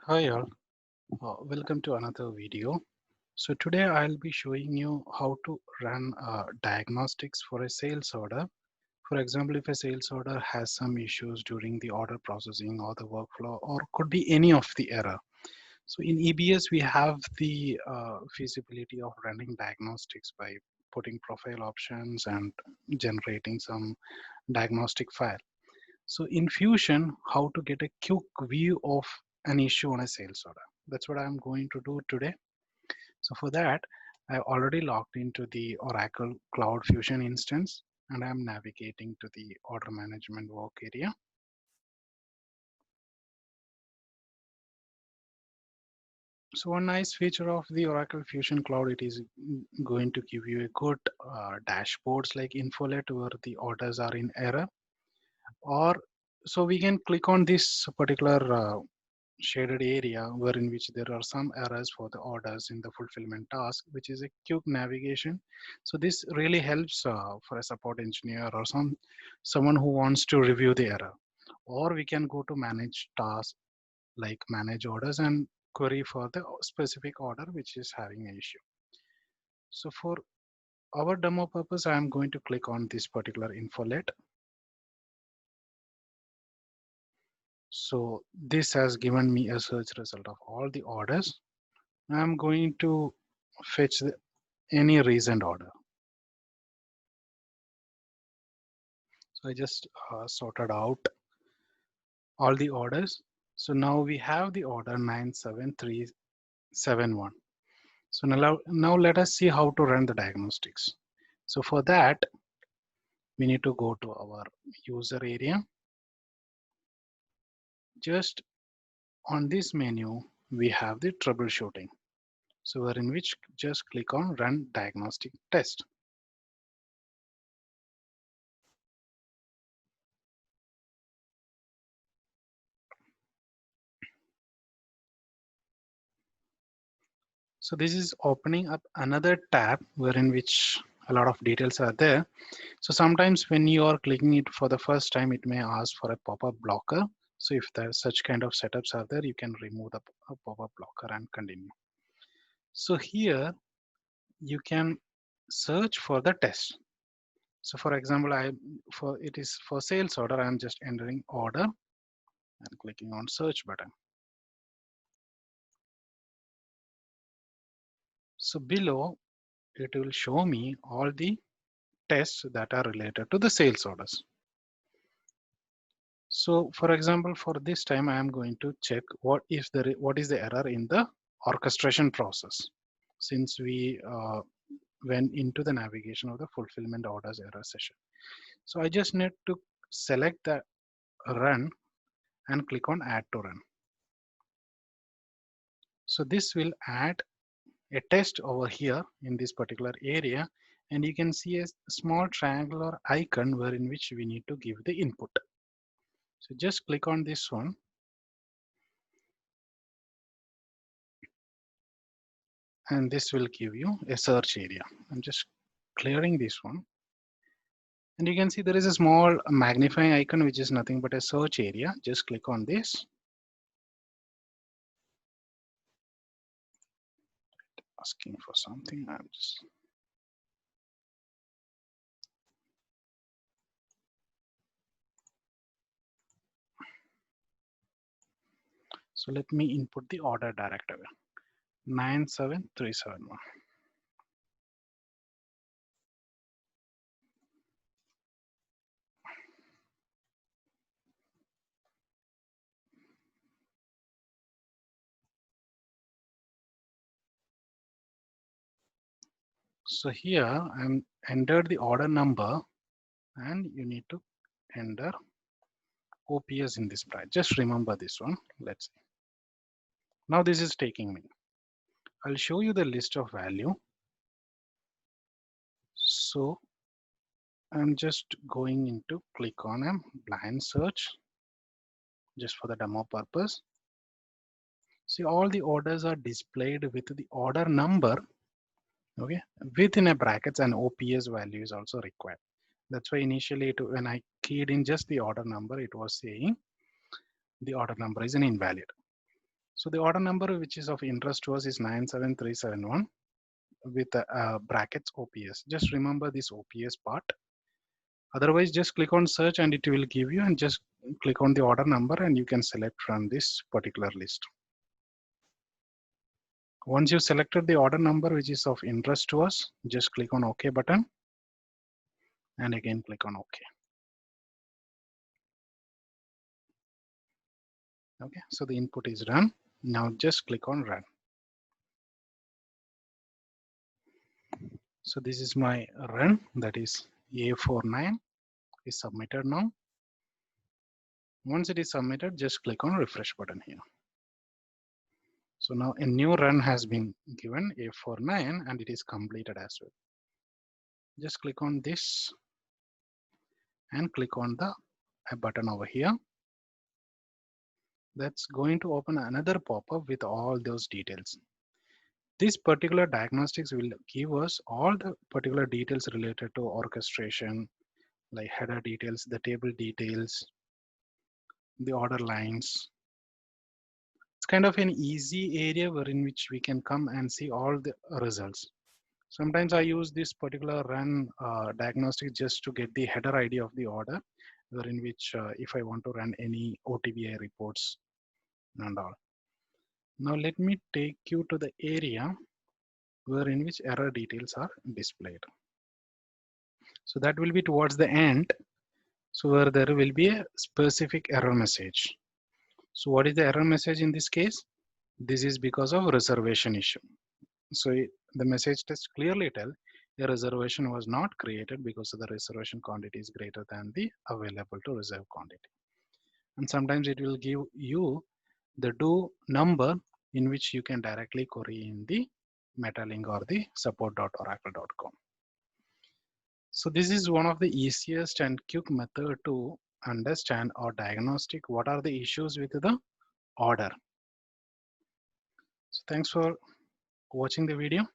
Hi all, welcome to another video. So today I'll be showing you how to run diagnostics for a sales order. For example, if a sales order has some issues during the order processing or the workflow or could be any of the error. So in EBS we have the feasibility of running diagnostics by putting profile options and generating some diagnostic file. So in Fusion, how to get a quick view of an issue on a sales order. That's what I'm going to do today. So for that, I already logged into the Oracle Cloud Fusion instance and I'm navigating to the order management work area. So one nice feature of the Oracle Fusion Cloud, it is going to give you a good dashboards like Infolet where the orders are in error, or so we can click on this particular shaded area where in which there are some errors for the orders in the fulfillment task, which is a quick navigation. So this really helps for a support engineer or someone who wants to review the error. Or we can go to manage tasks like manage orders and query for the specific order which is having an issue. So for our demo purpose, I am going to click on this particular infolet. So this has given me a search result of all the orders. I'm going to fetch any recent order. So I just sorted out all the orders. So now we have the order 97371. So now let us see how to run the diagnostics. So for that, we need to go to our user area. Just on this menu, we have the troubleshooting. So we're in which just click on run diagnostic test. So this is opening up another tab wherein which a lot of details are there. So sometimes when you are clicking it for the first time, it may ask for a pop-up blocker. So if there's such kind of setups are there, you can remove the pop-up blocker and continue. So here you can search for the test. So for example, it is for sales order, I'm just entering order and clicking on search button. So below it will show me all the tests that are related to the sales orders. So for example, for this time, I am going to check what is the error in the orchestration process. Since we went into the navigation of the fulfillment orders error session. So I just need to select the run and click on add to run. So this will add a test over here in this particular area. And you can see a small triangular icon wherein which we need to give the input. So just click on this one. And this will give you a search area. I'm just clearing this one. And you can see there is a small magnifying icon, which is nothing but a search area. Just click on this. Asking for something. I'm just. So let me input the order directory 97371. So here I'm entered the order number and you need to enter OPS in this price. Just remember this one. Let's see. Now this is taking me. I'll show you the list of value. So I'm just going into click on a blind search just for the demo purpose. See, all the orders are displayed with the order number. Okay, within a brackets and OPS value is also required. That's why initially when I keyed in just the order number, it was saying the order number is an invalid. So the order number which is of interest to us is 97371 with brackets OPS. Just remember this OPS part. Otherwise, just click on search and it will give you, and just click on the order number and you can select from this particular list. Once you selected the order number which is of interest to us, just click on OK button and again click on OK. Okay, so the input is done. Now just click on run. So this is my run, that is A49 is submitted now. Once it is submitted, just click on refresh button here. So now a new run has been given, A49, and it is completed as well. Just click on this and click on the button over here. That's going to open another pop-up with all those details. This particular diagnostics will give us all the particular details related to orchestration, like header details, the table details, the order lines. It's kind of an easy area wherein which we can come and see all the results. Sometimes I use this particular run diagnostic just to get the header ID of the order, wherein which if I want to run any OTBI reports and all. Now let me take you to the area wherein which error details are displayed. So that will be towards the end. So where there will be a specific error message. So what is the error message in this case? This is because of reservation issue. So the message test clearly tell the reservation was not created because of the reservation quantity is greater than the available to reserve quantity. And sometimes it will give you the do number in which you can directly query in the Metalink or the support.oracle.com. So this is one of the easiest and quick method to understand or diagnostic what are the issues with the order. So thanks for watching the video.